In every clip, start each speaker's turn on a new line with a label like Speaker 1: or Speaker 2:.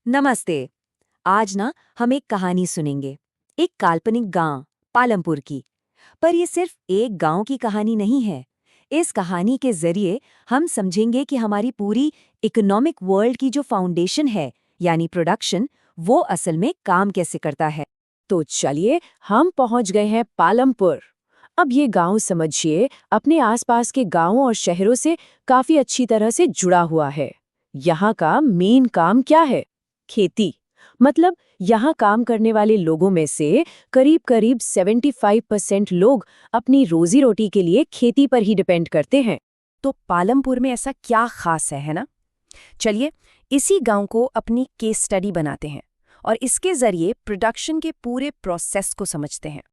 Speaker 1: नमस्ते। आज ना हम एक कहानी सुनेंगे, एक काल्पनिक गांव पालमपुर की। पर ये सिर्फ एक गांव की कहानी नहीं है। इस कहानी के जरिए हम समझेंगे कि हमारी पूरी इकोनॉमिक वर्ल्ड की जो फाउंडेशन है, यानी प्रोडक्शन, वो असल में काम कैसे करता है।
Speaker 2: तो चलिए हम पहुंच गए हैं पालमपुर। अब ये गांव समझिए अपने आसपास के गांवों और शहरों से काफी अच्छी तरह से जुड़ा हुआ है। यहाँ का मेन काम क्या है? खेती। मतलब यहाँ काम करने वाले लोगों में से करीब-करीब 75% लोग अपनी रोजी रोटी के लिए खेती पर ही डिपेंड करते हैं।
Speaker 3: तो पालमपुर में ऐसा क्या खास है ना? चलिए इसी गांव को अपनी केस स्टडी बनाते हैं और इसके जरिए प्रोडक्शन के पूरे प्रोसेस को समझते हैं।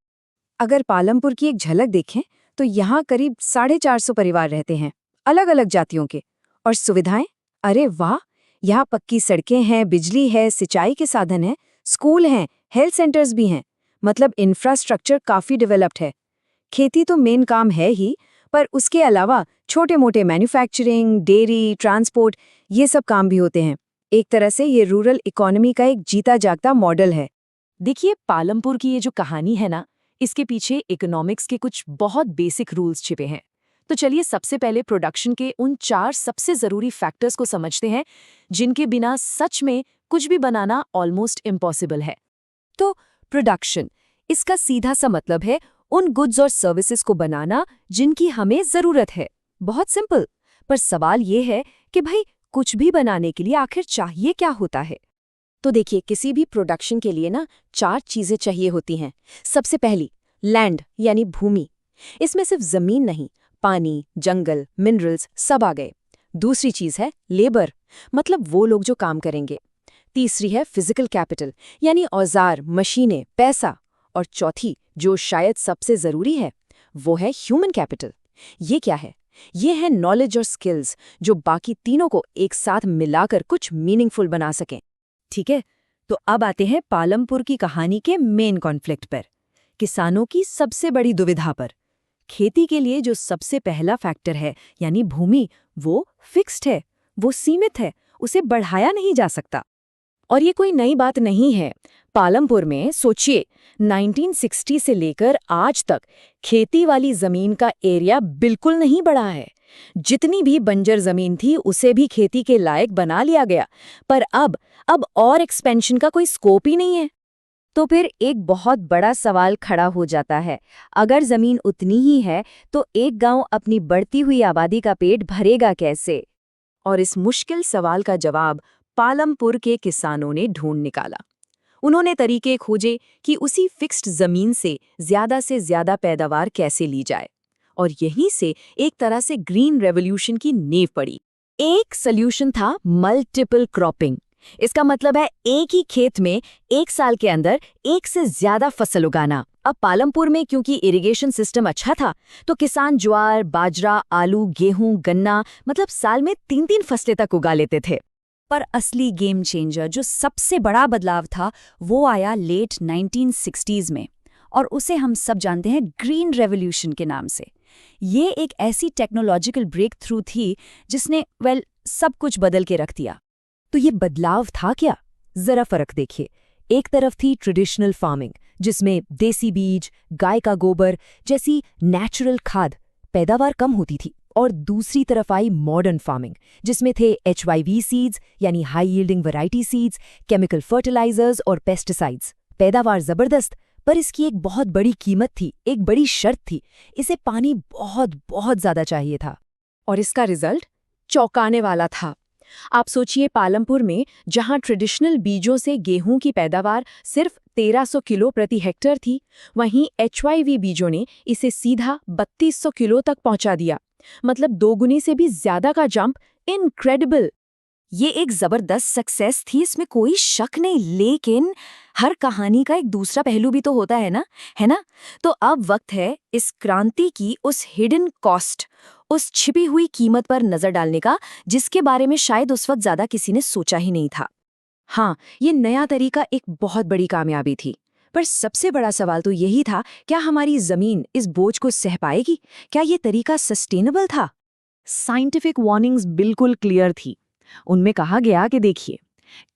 Speaker 1: अगर पालमपुर की एक झलक देखें तो यहाँ करीब 450 परिवार रहते हैं, अलग अलग जातियों के। और सुविधाएं, अरे वाह, यहाँ पक्की सड़कें हैं, बिजली है, सिंचाई के साधन हैं, स्कूल हैं, हेल्थ सेंटर्स भी हैं। मतलब इंफ्रास्ट्रक्चर काफी डेवलप्ड है। खेती तो मेन काम है ही, पर उसके अलावा छोटे मोटे मैन्युफैक्चरिंग, डेयरी, ट्रांसपोर्ट, ये सब काम भी होते हैं। एक तरह से ये रूरल इकोनॉमी का एक जीता जागता मॉडल है।
Speaker 2: देखिए पालमपुर की ये जो कहानी है ना, इसके पीछे इकोनॉमिक्स के कुछ बहुत बेसिक रूल्स छिपे हैं। तो चलिए सबसे पहले प्रोडक्शन के उन 4 सबसे जरूरी फैक्टर्स को समझते हैं, जिनके बिना सच में कुछ भी बनाना ऑलमोस्ट इम्पॉसिबल है। तो प्रोडक्शन, इसका सीधा सा मतलब है उन गुड्स और सर्विसेज को बनाना जिनकी हमें जरूरत है। बहुत सिंपल। पर सवाल ये है कि भाई कुछ भी बनाने के लिए आखिर चाहिए क्या होता है? तो देखिए किसी भी प्रोडक्शन के लिए ना 4 चीजें चाहिए होती हैं। सबसे पहली लैंड यानी भूमि। इसमें सिर्फ जमीन नहीं, पानी, जंगल, मिनरल्स सब आ गए। दूसरी चीज है लेबर, मतलब वो लोग जो काम करेंगे। तीसरी है फिजिकल कैपिटल, यानी औजार, मशीनें, पैसा। और चौथी, जो शायद सबसे जरूरी है, वो है ह्यूमन कैपिटल। ये क्या है? ये है नॉलेज और स्किल्स, जो बाकी तीनों को एक साथ मिलाकर कुछ मीनिंगफुल बना सकें।
Speaker 1: ठीक है, तो अब आते हैं पालमपुर की कहानी के मेन कॉन्फ्लिक्ट पर, किसानों की सबसे बड़ी दुविधा पर। खेती के लिए जो सबसे पहला फैक्टर है, यानी भूमि, वो फिक्स्ड है, वो सीमित है, उसे बढ़ाया नहीं जा सकता।
Speaker 2: और ये कोई नई बात नहीं है। पालमपुर में सोचिए 1960 से लेकर आज तक खेती वाली जमीन का एरिया बिल्कुल नहीं बढ़ा है। जितनी भी बंजर जमीन थी उसे भी खेती के लायक बना लिया गया। पर अब और एक्सपेंशन का कोई स्कोप ही नहीं है।
Speaker 1: तो फिर एक बहुत बड़ा सवाल खड़ा हो जाता है। अगर जमीन उतनी ही है तो एक गांव अपनी बढ़ती हुई आबादी का पेट भरेगा कैसे?
Speaker 2: और इस मुश्किल सवाल का जवाब पालमपुर के किसानों ने ढूंढ निकाला। उन्होंने तरीके खोजे कि उसी फिक्स्ड जमीन से ज्यादा पैदावार कैसे ली जाए। और यहीं से एक तरह से ग्रीन रेवोल्यूशन की नींव पड़ी। एक सॉल्यूशन था मल्टीपल क्रॉपिंग। इसका मतलब है एक ही खेत में एक साल के अंदर एक से ज्यादा फसल उगाना। अब पालमपुर में क्योंकि इरिगेशन सिस्टम अच्छा था, तो किसान ज्वार, बाजरा, आलू, गेहूं, गन्ना, मतलब साल में 3-3 फसलें तक उगा लेते थे।
Speaker 1: पर असली गेम चेंजर, जो सबसे बड़ा बदलाव था, वो आया लेट 1960s में, और उसे हम सब जानते हैं ग्रीन रेवोल्यूशन के नाम से। ये एक ऐसी टेक्नोलॉजिकल ब्रेक थ्रू थी जिसने सब कुछ बदल के रख दिया।
Speaker 2: तो ये बदलाव था क्या? जरा फर्क देखिए। एक तरफ थी ट्रेडिशनल फार्मिंग, जिसमें देसी बीज, गाय का गोबर जैसी नेचुरल खाद, पैदावार कम होती थी। और दूसरी तरफ आई मॉडर्न फार्मिंग, जिसमें थे HYV सीड्स यानी high yielding variety seeds, chemical fertilisers और पेस्टिसाइड्स। पैदावार जबरदस्त, पर इसकी एक बहुत बड़ी कीमत थी, एक बड़ी शर्त थी। इसे पानी बहुत बहुत ज्यादा चाहिए था। और इसका रिजल्ट चौंकाने वाला था। आप सोचिए पालमपुर में जहां ट्रेडिशनल बीजों से गेहूं की पैदावार सिर्फ 1300 किलो प्रति हेक्टेयर थी, वहीं HYV बीजों ने इसे सीधा 3200 किलो तक पहुंचा दिया। मतलब 2 गुनी से भी ज्यादा का जंप। इनक्रेडिबल।
Speaker 1: ये एक जबरदस्त सक्सेस थी, इसमें कोई शक नहीं। लेकिन हर कहानी का एक दूसरा पहलू भी तो होता है ना, है ना? तो अब वक्त है इस क्रांति की उस हिडन कॉस्ट, उस छिपी हुई कीमत पर नजर डालने का, जिसके बारे में शायद उस वक्त ज्यादा किसी ने सोचा ही नहीं था।
Speaker 2: हाँ, ये नया तरीका एक बहुत बड़ी कामयाबी थी। पर सबसे बड़ा सवाल तो यही था, क्या हमारी जमीन इस बोझ को सह पाएगी? क्या ये तरीका सस्टेनेबल था? साइंटिफिक वार्निंग्स बिल्कुल क्लियर थी। उनमें कहा गया कि देखिए,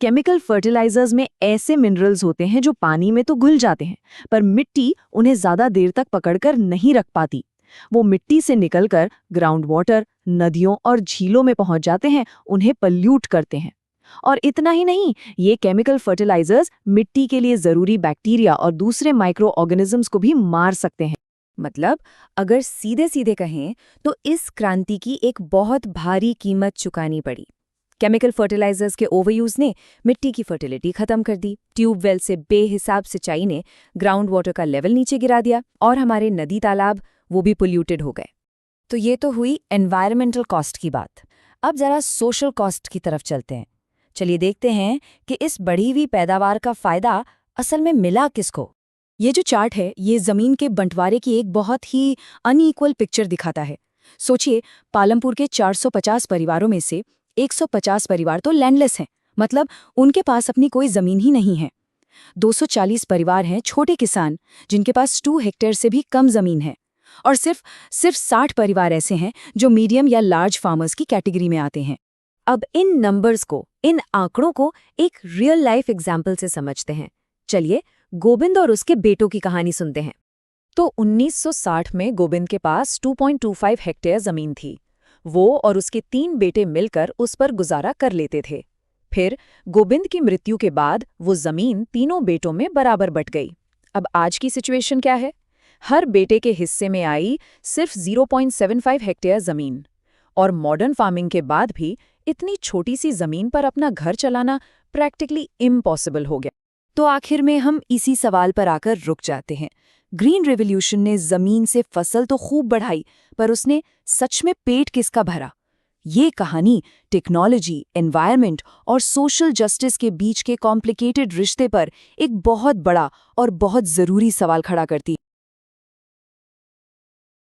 Speaker 2: केमिकल फर्टिलाइजर्स में ऐसे मिनरल्स होते हैं जो पानी में तो घुल जाते हैं, पर मिट्टी उन्हें ज्यादा देर तक पकड़कर नहीं रख पाती। वो मिट्टी से निकलकर ग्राउंड वाटर, नदियों और झीलों में पहुंच जाते हैं, उन्हें पल्यूट करते हैं। और इतना ही नहीं, ये केमिकल फर्टिलाइजर्स मिट्टी के लिए जरूरी बैक्टीरिया और दूसरे माइक्रो ऑर्गेनिजम्स को भी मार सकते हैं।
Speaker 3: मतलब अगर सीधे सीधे कहें तो इस क्रांति की एक बहुत भारी कीमत चुकानी पड़ी। केमिकल फर्टिलाइजर्स के ओवरयूज ने मिट्टी की फर्टिलिटी खत्म कर दी, ट्यूबवेल से बेहिसाब सिंचाई ने ग्राउंड वाटर का लेवल नीचे गिरा दिया और हमारे नदी तालाब वो भी पोल्यूटेड हो गए। तो ये तो हुई एनवायरमेंटल कॉस्ट की बात। अब जरा सोशल कॉस्ट की तरफ चलते हैं। चलिए देखते हैं कि इस बढ़ी हुई पैदावार का फायदा असल में मिला किसको।
Speaker 1: ये जो चार्ट है ये जमीन के बंटवारे की एक बहुत ही अनइक्वल पिक्चर दिखाता है। सोचिए, पालमपुर के 450 परिवारों में से 150 परिवार तो लैंडलेस हैं, मतलब उनके पास अपनी कोई जमीन ही नहीं है। 240 परिवार हैं छोटे किसान जिनके पास 2 हेक्टेयर से भी कम जमीन है, और सिर्फ 60 परिवार ऐसे हैं जो मीडियम या लार्ज फार्मर्स की कैटेगरी में आते हैं।
Speaker 2: अब इन नंबर्स को, इन आंकड़ों को एक रियल लाइफ एग्जाम्पल से समझते हैं। चलिए गोविंद और उसके बेटों की कहानी सुनते हैं। तो 1960 में गोविंद के पास 2.25 हेक्टेयर जमीन थी। वो और उसके 3 बेटे मिलकर उस पर गुजारा कर लेते थे। फिर गोविंद की मृत्यु के बाद वो जमीन तीनों बेटों में बराबर बंट गई। अब आज की सिचुएशन क्या है? हर बेटे के हिस्से में आई सिर्फ 0.75 हेक्टेयर जमीन। और मॉडर्न फार्मिंग के बाद भी इतनी छोटी सी जमीन पर अपना घर चलाना प्रैक्टिकली इम्पॉसिबल हो गया।
Speaker 3: तो आखिर में हम इसी सवाल पर आकर रुक जाते हैं। ग्रीन रेवोल्यूशन ने जमीन से फसल तो खूब बढ़ाई, पर उसने सच में पेट किसका भरा? ये कहानी टेक्नोलॉजी, एनवायरनमेंट और सोशल जस्टिस के बीच के कॉम्प्लिकेटेड रिश्ते पर एक बहुत बड़ा और बहुत जरूरी सवाल खड़ा करती है।